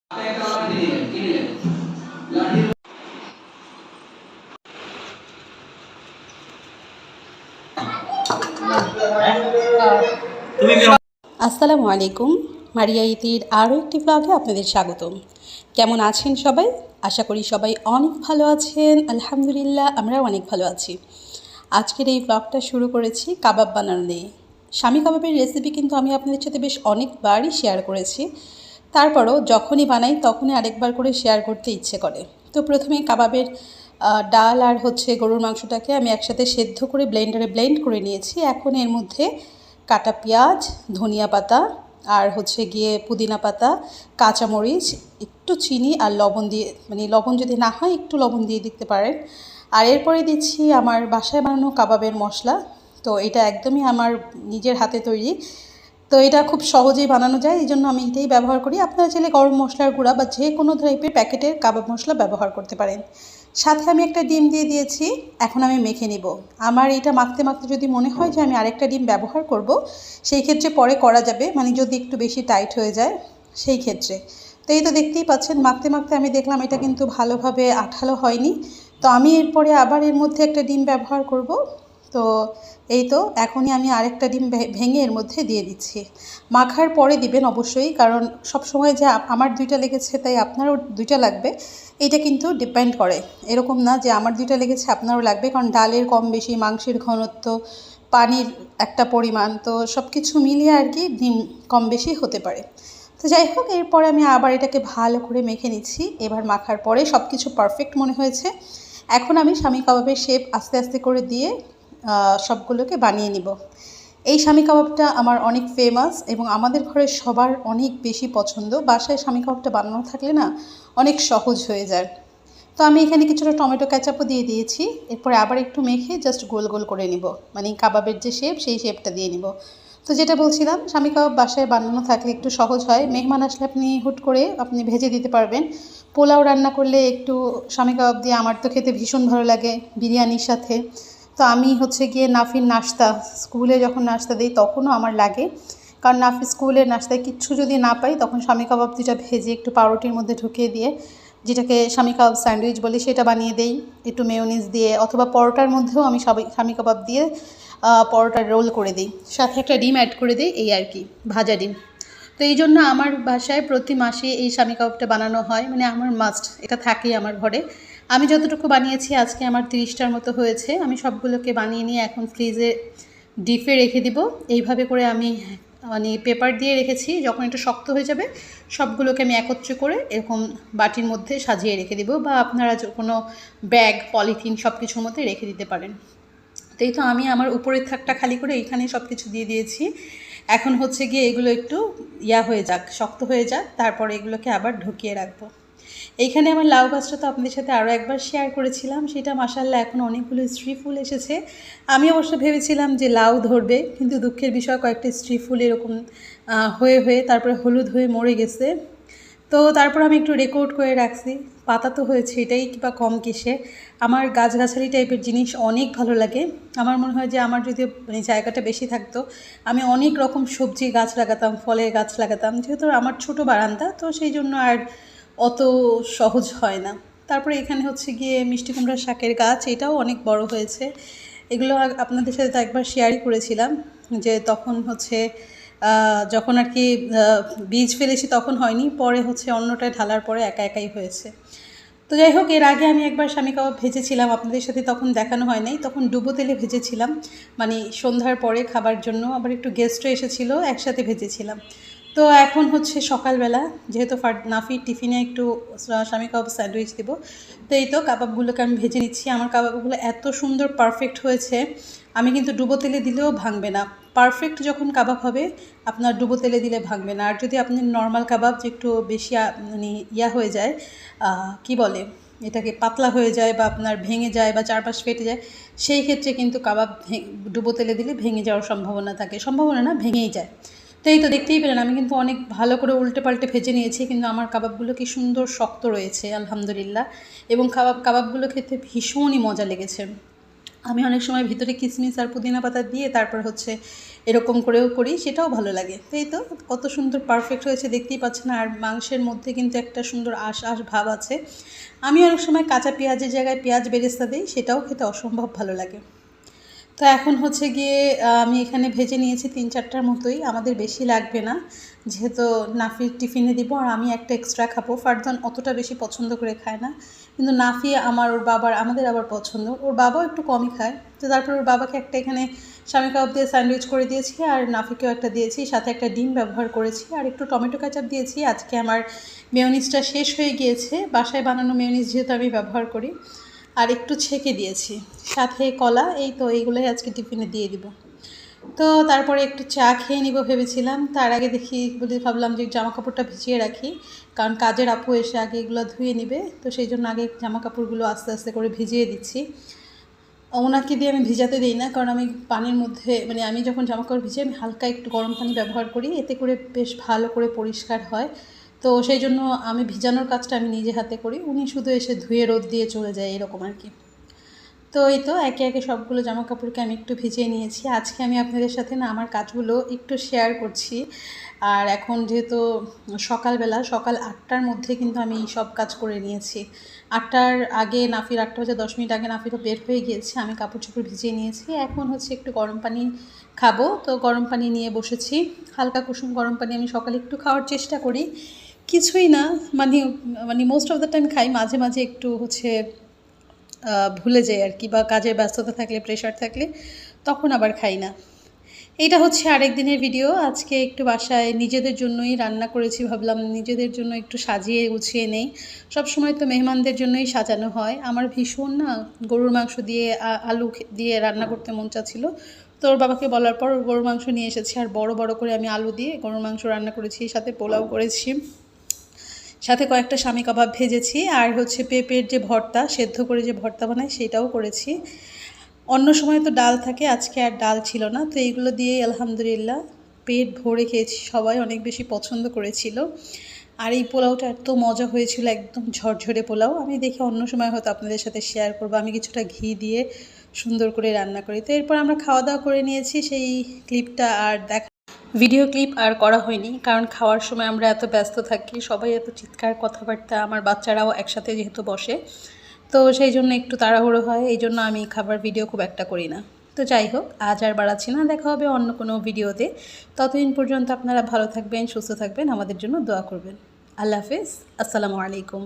আসসালামু আলাইকুম। মারিয়া ইতির আরও একটি ব্লগে আপনাদের স্বাগতম। কেমন আছেন সবাই? আশা করি সবাই অনেক ভালো আছেন। আলহামদুলিল্লাহ, আমরাও অনেক ভালো আছি। আজকের এই ব্লগটা শুরু করেছি কাবাব বানানো নিয়ে। স্বামী কাবাবের রেসিপি কিন্তু আমি আপনাদের সাথে বেশ অনেকবারই শেয়ার করেছি। তারপরও যখনই বানাই তখনই আরেকবার করে শেয়ার করতে ইচ্ছে করে। তো প্রথমে কাবাবের ডাল আর গরুর মাংসটাকে আমি একসাথে সেদ্ধ করে ব্লেন্ডারে ব্লেন্ড করে নিয়েছি। এখন এর মধ্যে কাটা পেঁয়াজ, ধনিয়া পাতা আর পুদিনা পাতা, কাঁচামরিচ, একটু চিনি আর লবণ দিয়ে, লবণ যদি না হয় একটু লবণ দিয়ে দিতে পারেন। আর এরপরে দিচ্ছি আমার বাসায় বানানো কাবাবের মশলা। তো এটা একদমই আমার নিজের হাতে তৈরি, তো এটা খুব সহজেই বানানো যায়, এই জন্য আমি এটাই ব্যবহার করি। আপনারা চাইলে গরম মশলার গুঁড়া বা যে কোনো টাইপের প্যাকেটের কাবাব মশলা ব্যবহার করতে পারেন। সাথে আমি একটা ডিম দিয়ে দিয়েছি। এখন আমি মেখে নিব। আমার এটা মাখতে মাখতে যদি মনে হয় যে আমি আরেকটা ডিম ব্যবহার করব, সেই ক্ষেত্রে পরে করা যাবে, যদি একটু বেশি টাইট হয়ে যায় সেই ক্ষেত্রে। তো এই তো দেখতেই পাচ্ছেন, মাখতে মাখতে আমি দেখলাম এটা কিন্তু ভালোভাবে আঠালো হয়নি। তো আমি এরপরে আবার এর মধ্যে একটা ডিম ব্যবহার করব। তো এই তো এখনই আমি আরেকটা ডিম ভেঙে এর মধ্যে দিয়ে দিচ্ছি। মাখার পরে দিবেন অবশ্যই, কারণ সব সময় যে আমার দুইটা লেগেছে তাই আপনারও দুইটা লাগবে এটা কিন্তু ডিপেন্ড করে। এরকম না যে আমার দুইটা লেগেছে আপনারও লাগবে, কারণ ডালের কম বেশি, মাংসের ঘনত্ব, পানির একটা পরিমাণ, তো সব কিছু মিলিয়ে আর কি ডিম কম বেশি হতে পারে। তো যাই হোক, এরপরে আমি আবার এটাকে ভালো করে মেখে নিচ্ছি। এবার মাখার পরে সব কিছু পারফেক্ট মনে হয়েছে। এখন আমি স্বামী কাবাবের শেপ আস্তে আস্তে করে দিয়ে সবগুলোকে বানিয়ে নিব। এই স্বামী কাবাবটা আমার অনেক ফেমাস এবং আমাদের ঘরের সবার অনেক বেশি পছন্দ। বাসায় স্বামী কাবাবটা বানানো থাকলে না অনেক সহজ হয়ে যায়। তো আমি এখানে কিছুটা টমেটো ক্যাচাপও দিয়ে দিয়েছি। এরপরে আবার একটু মেখে জাস্ট গোল গোল করে নিব, কাবাবের যে শেপ সেই শেপটা দিয়ে নিব। তো যেটা বলছিলাম, স্বামী কাবাব বাসায় বানানো থাকলে একটু সহজ হয়। মেহমান আসলে হুট করে আপনি ভেজে দিতে পারবেন। পোলাও রান্না করলে একটু স্বামী কাবাব দিয়ে আমার তো খেতে ভীষণ ভালো লাগে বিরিয়ানির সাথে। তো আমি নাফির নাস্তা, স্কুলে যখন নাস্তা দিই তখনও আমার লাগে, কারণ নাফি স্কুলের নাস্তায় কিচ্ছু যদি না পাই তখন স্বামী কাবাব দুটা ভেজে একটু পাউরুটির মধ্যে ঢুকিয়ে দিয়ে, যেটাকে স্বামী কাবাব স্যান্ডউইচ বলি, সেটা বানিয়ে দেই একটু মেয়োনিজ দিয়ে, অথবা পরোটার মধ্যেও আমি স্বামী কাবাব দিয়ে পরোটার রোল করে দিই, সাথে একটা ডিম অ্যাড করে দিই, এই আর কি, ভাজা ডিম। তো এই জন্য আমার বাসায় প্রতি মাসে এই স্বামী কাবাবটা বানানো হয়, আমার মাস্ট, এটা থাকেই আমার ঘরে। আমি যতটুকু বানিয়েছি আজকে আমার 30টার মতো হয়েছে। আমি সবগুলোকে বানিয়ে নিয়ে এখন ফ্রিজে ডিপে রেখে দিব। এইভাবে করে আমি পেপার দিয়ে রেখেছি। যখন একটু শক্ত হয়ে যাবে সবগুলোকে আমি একত্রে করে এরকম বাটির মধ্যে সাজিয়ে রেখে দিব, বা আপনারা কোনো ব্যাগ, পলিথিন সব কিছুর মধ্যে রেখে দিতে পারেন। তো এই তো আমি আমার উপরের থাকটা খালি করে এইখানে সব কিছু দিয়ে দিয়েছি। এখন এগুলো একটু হয়ে যাক, শক্ত হয়ে যাক, তারপরে এগুলোকে আবার ঢুকিয়ে রাখবো। এইখানে আমার লাউ গাছটা তো আপনাদের সাথে আরও একবার শেয়ার করেছিলাম, সেটা মাশাআল্লাহ এখন অনেকগুলো স্ত্রী ফুল এসেছে। আমি অবশ্য ভেবেছিলাম যে লাউ ধরবে, কিন্তু দুঃখের বিষয় কয়েকটা স্ত্রী ফুল এরকম হয়ে হয়ে তারপরে হলুদ হয়ে মরে গেছে। তো তারপর আমি একটু রেকর্ড করে রাখছি। পাতা তো হয়েছে, এটাই কিংবা কম কিসে। আমার গাছগাছালি টাইপের জিনিস অনেক ভালো লাগে। আমার মনে হয় যে আমার যদি জায়গাটা বেশি থাকতো, আমি অনেক রকম সবজি গাছ লাগাতাম, ফলের গাছ লাগাতাম। যেহেতু আমার ছোট বারান্দা, তো সেই জন্য আর অত সহজ হয় না। তারপরে এখানে মিষ্টি কুমড়ার শাকের গাছ, এটাও অনেক বড় হয়েছে। এগুলো আপনাদের সাথে তো একবার শেয়ারই করেছিলাম, যে তখন যখন আর কি বীজ ফেলেছি তখন হয়নি, পরে অন্যটায় ঢালার পরে একা একাই হয়েছে। তো যাই হোক, এর আগে আমি একবার স্বামী কাবাব ভেজেছিলাম আপনাদের সাথে, তখন দেখানো হয় নাই, তখন ডুবো তেলে ভেজেছিলাম, সন্ধ্যার পরে খাবার জন্য। আবার একটু গেস্টও এসেছিলো, একসাথে ভেজেছিলাম। তো এখন সকালবেলা, যেহেতু নাফির টিফিনে একটু স্বামী কাবাব স্যান্ডউইচ দেবো, তো এই তো কাবাবগুলোকে আমি ভেজে নিচ্ছি। আমার কাবাবগুলো এত সুন্দর পারফেক্ট হয়েছে, আমি কিন্তু ডুবো তেলে দিলেও ভাঙবে না। পারফেক্ট যখন কাবাব হবে আপনার ডুবো তেলে দিলে ভাঙবে না। আর যদি আপনি নর্মাল কাবাব যে একটু বেশি হয়ে যায়, কি বলে এটাকে, পাতলা হয়ে যায় বা আপনার ভেঙে যায় বা চারপাশ ফেটে যায়, সেই ক্ষেত্রে কিন্তু কাবাব ডুবো তেলে দিলে ভেঙে যাওয়ার সম্ভাবনা থাকে, সম্ভাবনা না, ভেঙেই যায়। তো এই তো দেখতেই পেলেন, আমি কিন্তু অনেক ভালো করে উল্টে পাল্টে ভেজে নিয়েছি, কিন্তু আমার কাবাবগুলো কি সুন্দর শক্ত রয়েছে আলহামদুলিল্লাহ। এবং কাবাবগুলো খেতে ভীষণই মজা লেগেছে। আমি অনেক সময় ভিতরে কিশমিশ আর পুদিনা পাতা দিয়ে তারপর হচ্ছে এরকম করেও করি, সেটাও ভালো লাগে। তো এই তো কত সুন্দর পারফেক্ট হয়েছে দেখতেই পাচ্ছেন। আর মাংসের মধ্যে কিন্তু একটা সুন্দর আঁশ ভাব আছে। আমি অনেক সময় কাঁচা পেঁয়াজের জায়গায় পেঁয়াজ বেরেস্তা দিই, সেটাও খেতে অসম্ভব ভালো লাগে। তো এখন হচ্ছে গিয়ে আমি এখানে ভেজে নিয়েছি 3-4টার মতোই, আমাদের বেশি লাগবে না, যেহেতু নাফির টিফিনে দিব আর আমি একটা এক্সট্রা খাবো। ফারদান অতটা বেশি পছন্দ করে খায় না, কিন্তু নাফি ওর বাবার আমাদের আবার পছন্দ, ওর বাবাও একটু কমই খায়। তো তারপর ওর বাবাকে একটা এখানে স্বামী কাবাব দিয়ে স্যান্ডউইচ করে দিয়েছি আর নাফিকেও একটা দিয়েছি, সাথে একটা ডিম ব্যবহার করেছি আর একটু টমেটো কেচাপ দিয়েছি। আজকে আমার মেয়োনিজটা শেষ হয়ে গিয়েছে, বাসায় বানানো মেয়োনিজ যেহেতু আমি ব্যবহার করি, আর একটু ছেঁকে দিয়েছি, সাথে কলা। এই তো এইগুলোই আজকে টিফিনে দিয়ে দিব। তো তারপরে একটু চা খেয়ে নিব ভেবেছিলাম, তার আগে ভাবলাম যে জামা কাপড়টা ভিজিয়ে রাখি, কারণ কাজের আপু এসে আগে এগুলো ধুয়ে নেবে। তো সেই জন্য আগে জামা কাপড়গুলো আস্তে আস্তে করে ভিজিয়ে দিচ্ছি। ওনাকে দিয়ে আমি ভিজাতে দিই না, কারণ আমি পানির মধ্যে আমি যখন জামা কাপড় ভিজিয়ে আমি হালকা একটু গরম পানি ব্যবহার করি, এতে করে বেশ ভালো করে পরিষ্কার হয়। তো সেই জন্য আমি ভিজানোর কাজটা আমি নিজে হাতে করি, উনি শুধু এসে ধুয়ে রোদ দিয়ে চলে যায়, এরকম আর কি। তো এই তো একে একে সবগুলো জামা কাপড়কে আমি একটু ভিজিয়ে নিয়েছি। আজকে আমি আপনাদের সাথে আমার কাজগুলো একটু শেয়ার করছি। আর এখন যেহেতু সকালবেলা, সকাল 8টার মধ্যে কিন্তু আমি সব কাজ করে নিয়েছি। 8টার আগে নাফির 8:10 আগে নাফিরও বের হয়ে গিয়েছে, আমি কাপড় চোপড় ভিজিয়ে নিয়েছি। এখন হচ্ছে একটু গরম পানি খাবো, তো গরম পানি নিয়ে বসেছি। হালকা কুসুম গরম পানি আমি সকালে একটু খাওয়ার চেষ্টা করি, কিছুই না মোস্ট অফ দ্য টাইম খাই, মাঝে মাঝে একটু হচ্ছে ভুলে যাই আর কি, বা কাজের ব্যস্ততা থাকলে, প্রেশার থাকলে তখন আবার খাই না। এইটা হচ্ছে আরেক দিনের ভিডিও। আজকে একটু বাসায় নিজেদের জন্যই রান্না করেছি, ভাবলাম নিজেদের জন্য একটু সাজিয়ে গুছিয়ে নেই। সব সময় তো মেহমানদের জন্যই সাজানো হয়। আমার ভীষণ গরুর মাংস দিয়ে আলু দিয়ে রান্না করতে মন চাচ্ছিল, তো ওর বাবাকে বলার পর গরুর মাংস নিয়ে এসেছি, আর বড় বড় করে আমি আলু দিয়ে গরুর মাংস রান্না করেছি, সাথে পোলাও করেছি, সাথে কয়েকটা স্বামী কাবাব ভেজেছি, আর হচ্ছে পেঁপের যে ভর্তা, সেদ্ধ করে যে ভর্তা বানায় সেটাও করেছি। অন্য সময় তো ডাল থাকে, আজকে আর ডাল ছিল না। তো এইগুলো দিয়েই আলহামদুলিল্লাহ পেট ভরে খেয়েছি, সবাই অনেক বেশি পছন্দ করেছিল। আর এই পোলাওটা এত মজা হয়েছিল, একদম ঝরঝরে পোলাও। আমি দেখি অন্য সময় হয়তো আপনাদের সাথে শেয়ার করবো, আমি কিছুটা ঘি দিয়ে সুন্দর করে রান্না করি। তো এরপর আমরা খাওয়া দাওয়া করে নিয়েছি, সেই ক্লিপটা আর ভিডিও ক্লিপ আর করা হয়নি, কারণ খাওয়ার সময় আমরা এত ব্যস্ত থাকি, সবাই এত চিৎকার কথাবার্তা, আমার বাচ্চারাও একসাথে যেহেতু বসে, তো সেই জন্য একটু তাড়াহুড়ো হয়, এই জন্য আমি খাবার ভিডিও খুব একটা করি না। তো যাই হোক, আজ আর বাড়াচ্ছি না, দেখা হবে অন্য কোনো ভিডিওতে। ততদিন পর্যন্ত আপনারা ভালো থাকবেন, সুস্থ থাকবেন, আমাদের জন্য দোয়া করবেন। আল্লাহ হাফেজ, আসসালামু আলাইকুম।